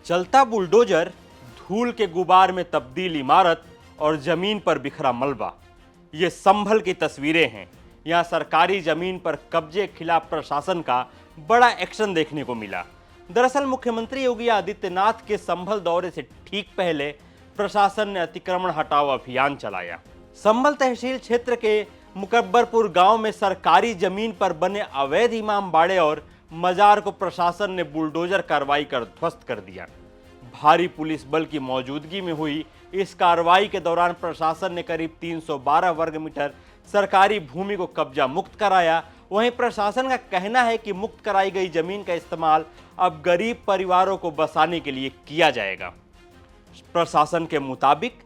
चलता बुलडोजर, धूल के गुबार में तब्दील इमारत और जमीन पर बिखरा मलबा, ये संभल की तस्वीरें हैं। यहाँ सरकारी जमीन पर कब्जे के खिलाफ प्रशासन का बड़ा एक्शन देखने को मिला। दरअसल मुख्यमंत्री योगी आदित्यनाथ के संभल दौरे से ठीक पहले प्रशासन ने अतिक्रमण हटाओ अभियान चलाया। संभल तहसील क्षेत्र के मुकब्बरपुर गांव में सरकारी जमीन पर बने अवैध इमाम बाड़े और मजार को प्रशासन ने बुलडोजर कार्रवाई कर ध्वस्त कर दिया। भारी पुलिस बल की मौजूदगी में हुई इस कार्रवाई के दौरान प्रशासन ने करीब 312 वर्ग मीटर सरकारी भूमि को कब्जा मुक्त कराया। वहीं प्रशासन का कहना है कि मुक्त कराई गई जमीन का इस्तेमाल अब गरीब परिवारों को बसाने के लिए किया जाएगा। प्रशासन के मुताबिक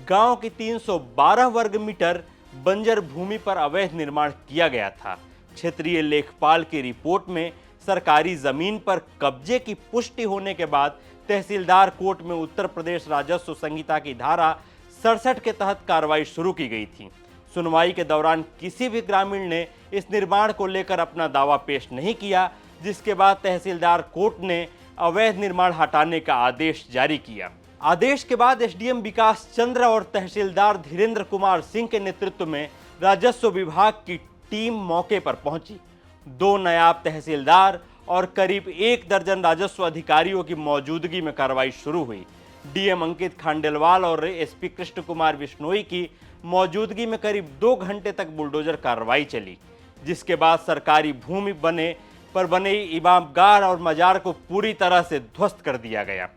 गांव की 312 वर्ग मीटर बंजर भूमि पर अवैध निर्माण किया गया था। क्षेत्रीय लेखपाल की रिपोर्ट में सरकारी जमीन पर कब्जे की पुष्टि होने के बाद तहसीलदार कोर्ट में उत्तर प्रदेश राजस्व संहिता की धारा 67 के तहत कार्रवाई शुरू की गई थी। सुनवाई के दौरान किसी भी ग्रामीण ने इस निर्माण को लेकर अपना दावा पेश नहीं किया, जिसके बाद तहसीलदार कोर्ट ने अवैध निर्माण हटाने का आदेश जारी किया। आदेश के बाद एसडीएम विकास चंद्र और तहसीलदार धीरेन्द्र कुमार सिंह के नेतृत्व में राजस्व विभाग की टीम मौके पर पहुंची। 2 नायब तहसीलदार और करीब 1 दर्जन राजस्व अधिकारियों की मौजूदगी में कार्रवाई शुरू हुई। डीएम अंकित खांडेलवाल और एसपी कृष्ण कुमार बिश्नोई की मौजूदगी में करीब 2 घंटे तक बुलडोजर कार्रवाई चली, जिसके बाद सरकारी भूमि पर बने इमामगार और मजार को पूरी तरह से ध्वस्त कर दिया गया।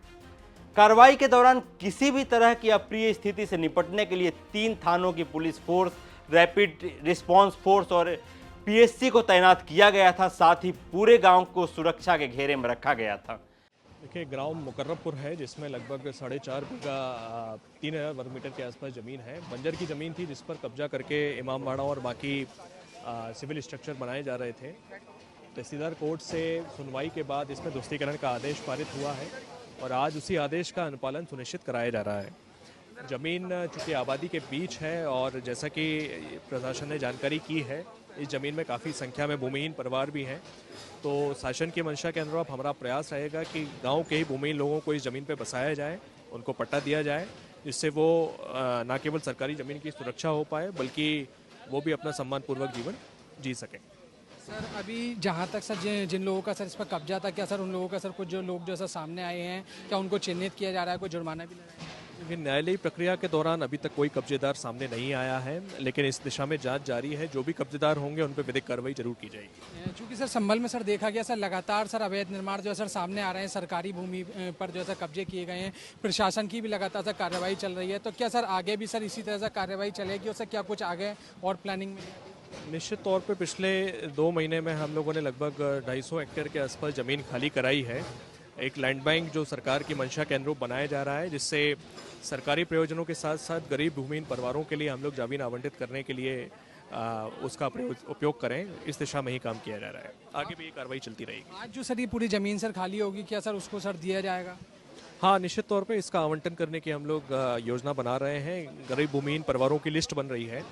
कार्रवाई के दौरान किसी भी तरह की अप्रिय स्थिति से निपटने के लिए 3 थानों की police force, rapid response force और पीएससी को तैनात किया गया था। साथ ही पूरे गांव को सुरक्षा के घेरे में रखा गया था। देखिए, ग्राम मुकर्रबपुर है जिसमें लगभग 4.5 बीघा 3000 वर्ग मीटर के आसपास ज़मीन है। बंजर की ज़मीन थी जिस पर कब्जा करके इमामबाड़ा और बाकी सिविल स्ट्रक्चर बनाए जा रहे थे। तहसीलदार कोर्ट से सुनवाई के बाद इसमें ध्वस्तीकरण का आदेश पारित हुआ है और आज उसी आदेश का अनुपालन सुनिश्चित कराया जा रहा है। ज़मीन चूँकि आबादी के बीच है और जैसा कि प्रशासन ने जानकारी की है, इस ज़मीन में काफ़ी संख्या में भूमिहीन परिवार भी हैं। तो शासन की मंशा के अनुरूप हमारा प्रयास रहेगा कि गांव के ही भूमिहीन लोगों को इस ज़मीन पर बसाया जाए, उनको पट्टा दिया जाए, जिससे वो न केवल सरकारी ज़मीन की सुरक्षा हो पाए बल्कि वो भी अपना सम्मानपूर्वक जीवन जी सकें। सर, अभी जहाँ तक सर जिन लोगों का सर इस पर कब्जा था, क्या सर उन लोगों का सर कुछ जो लोग जो सर सामने आए हैं, क्या उनको चिन्हित किया जा रहा है, कोई जुर्माना भी लगाया? लेकिन न्यायालयी प्रक्रिया के दौरान अभी तक कोई कब्जेदार सामने नहीं आया है, लेकिन इस दिशा में जांच जारी है। जो भी कब्जेदार होंगे उन पर विधिक कार्रवाई जरूर की जाएगी। चूँकि सर संभल में सर देखा गया सर लगातार सर अवैध निर्माण जो है सर सामने आ रहे हैं, सरकारी भूमि पर जो है सर कब्जे किए गए हैं, प्रशासन की भी लगातार सर कार्रवाई चल रही है। तो क्या सर आगे भी सर इसी तरह से कार्रवाई चलेगी और सर क्या कुछ आगे और प्लानिंग में? निश्चित तौर पे पिछले 2 महीने में हम लोगों ने लगभग 250 हेक्टेयर के आसपास ज़मीन खाली कराई है। एक लैंड बैंक जो सरकार की मंशा के अनुरूप बनाया जा रहा है, जिससे सरकारी प्रयोजनों के साथ साथ गरीब भूमिहीन परिवारों के लिए हम लोग ज़मीन आवंटित करने के लिए उसका उपयोग करें, इस दिशा में ही काम किया जा रहा है। आगे भी ये कार्रवाई चलती रहेगी। आज जो सर ये पूरी ज़मीन सर खाली होगी, क्या सर उसको सर दिया जाएगा? हाँ, निश्चित तौर पे इसका आवंटन करने की हम लोग योजना बना रहे हैं। गरीब भूमिहीन परिवारों की लिस्ट बन रही है,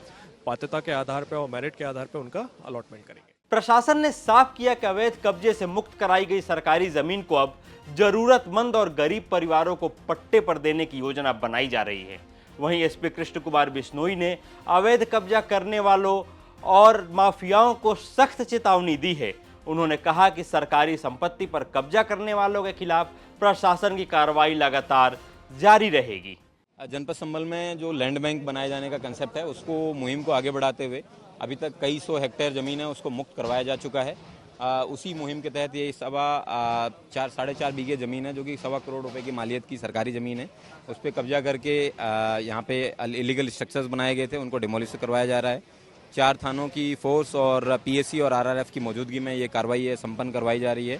पात्रता के आधार पर और मेरिट के आधार पर उनका अलॉटमेंट करेंगे। प्रशासन ने साफ किया कि अवैध कब्जे से मुक्त कराई गई सरकारी जमीन को अब जरूरतमंद और गरीब परिवारों को पट्टे पर देने की योजना बनाई जा रही है। वहीं एसपी कृष्ण कुमार बिश्नोई ने अवैध कब्जा करने वालों और माफियाओं को सख्त चेतावनी दी है। उन्होंने कहा कि सरकारी संपत्ति पर कब्जा करने वालों के खिलाफ प्रशासन की कार्रवाई लगातार जारी रहेगी। जनपद संभल में जो लैंड बैंक बनाए जाने का कंसेप्ट है, उसको मुहिम को आगे बढ़ाते हुए अभी तक कई 100 हेक्टेयर ज़मीन है उसको मुक्त करवाया जा चुका है। उसी मुहिम के तहत ये 4.5 बीघे ज़मीन है जो कि 1.25 करोड़ रुपए की मालियत की सरकारी ज़मीन है, उस पर कब्जा करके यहाँ पे इलीगल स्ट्रक्चर्स बनाए गए थे, उनको डिमोलिश करवाया जा रहा है। 4 थानों की फोर्स और पीएससी और आरआरएफ की मौजूदगी में ये कार्रवाई संपन्न करवाई जा रही है।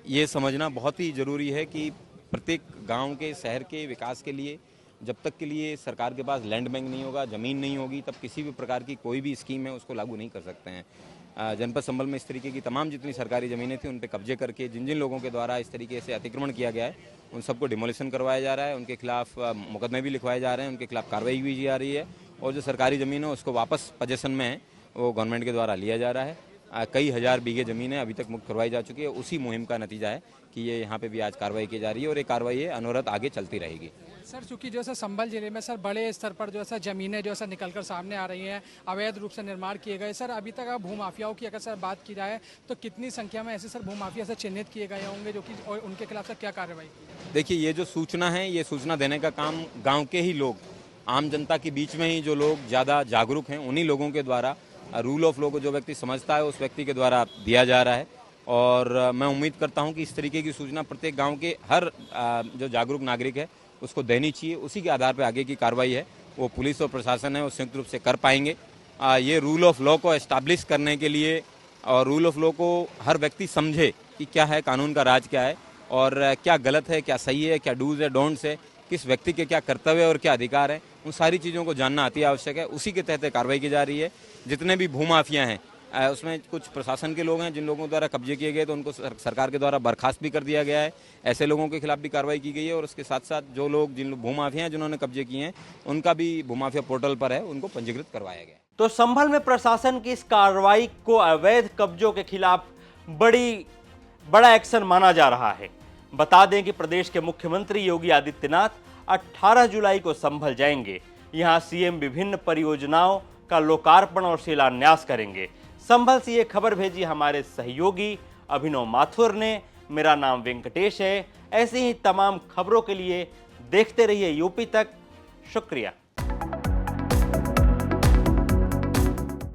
ये समझना बहुत ही ज़रूरी है कि प्रत्येक गाँव के शहर के विकास के लिए जब तक के लिए सरकार के पास लैंड बैंक नहीं होगा, ज़मीन नहीं होगी, तब किसी भी प्रकार की कोई भी स्कीम है उसको लागू नहीं कर सकते हैं। जनपद संभल में इस तरीके की तमाम जितनी सरकारी ज़मीनें थी उन पर कब्जे करके जिन जिन लोगों के द्वारा इस तरीके से अतिक्रमण किया गया है उन सबको डिमोलिशन करवाया जा रहा है। उनके खिलाफ मुकदमे भी लिखवाए जा रहे हैं, उनके खिलाफ कार्रवाई भी की जा रही है और जो सरकारी ज़मीन है उसको वापस पोजेसन में है वो गवर्नमेंट के द्वारा लिया जा रहा है। कई हजार बीघे ज़मीन है अभी तक मुक्त करवाई जा चुकी है। उसी मुहिम का नतीजा है कि ये यहाँ पे भी आज कार्रवाई की जा रही है और ये कार्रवाई अनवरत आगे चलती रहेगी। सर चूंकि जो है संभल जिले में सर बड़े स्तर पर जो है जमीनें जो है निकलकर सामने आ रही हैं, अवैध रूप से निर्माण किए गए। सर अभी तक भूमाफियाओं की अगर सर बात की जाए तो कितनी संख्या में ऐसे सर भूमाफिया से चिन्हित किए गए होंगे जो कि और उनके खिलाफ सर क्या कार्रवाई की? देखिए, ये जो सूचना है, ये सूचना देने का काम गांव के ही लोग, आम जनता के बीच में ही जो लोग ज़्यादा जागरूक हैं, उन्हीं लोगों के द्वारा, रूल ऑफ लॉ को जो व्यक्ति समझता है उस व्यक्ति के द्वारा दिया जा रहा है। और मैं उम्मीद करता हूं कि इस तरीके की सूचना प्रत्येक गांव के हर जो जागरूक नागरिक है उसको देनी चाहिए। उसी के आधार पर आगे की कार्रवाई है वो पुलिस और प्रशासन है वो संयुक्त रूप से कर पाएंगे। ये रूल ऑफ लॉ को एस्टैब्लिश करने के लिए और रूल ऑफ लॉ को हर व्यक्ति समझे कि क्या है, कानून का राज क्या है और क्या गलत है, क्या सही है, क्या डूज है, डोंट्स है, किस व्यक्ति के क्या कर्तव्य और क्या अधिकार है, उन सारी चीज़ों को जानना अति आवश्यक है। उसी के तहत कार्रवाई की जा रही है। जितने भी भूमाफिया हैं उसमें कुछ प्रशासन के लोग हैं जिन लोगों द्वारा कब्जे किए गए तो उनको सरकार के द्वारा बर्खास्त भी कर दिया गया है। ऐसे लोगों के खिलाफ भी कार्रवाई की गई है और उसके साथ साथ जो लोग जिन भूमाफिया हैं जिन्होंने कब्जे किए हैं उनका भी भूमाफिया पोर्टल पर है, उनको पंजीकृत करवाया गया है। तो संभल में प्रशासन की इस कार्रवाई को अवैध कब्जों के खिलाफ बड़ा एक्शन माना जा रहा है। बता दें कि प्रदेश के मुख्यमंत्री योगी आदित्यनाथ 18 जुलाई को संभल जाएंगे। यहां सीएम विभिन्न परियोजनाओं का लोकार्पण और शिलान्यास करेंगे। संभल से ये खबर भेजी हमारे सहयोगी अभिनव माथुर ने। मेरा नाम वेंकटेश है। ऐसी ही तमाम खबरों के लिए देखते रहिए यूपी तक। शुक्रिया।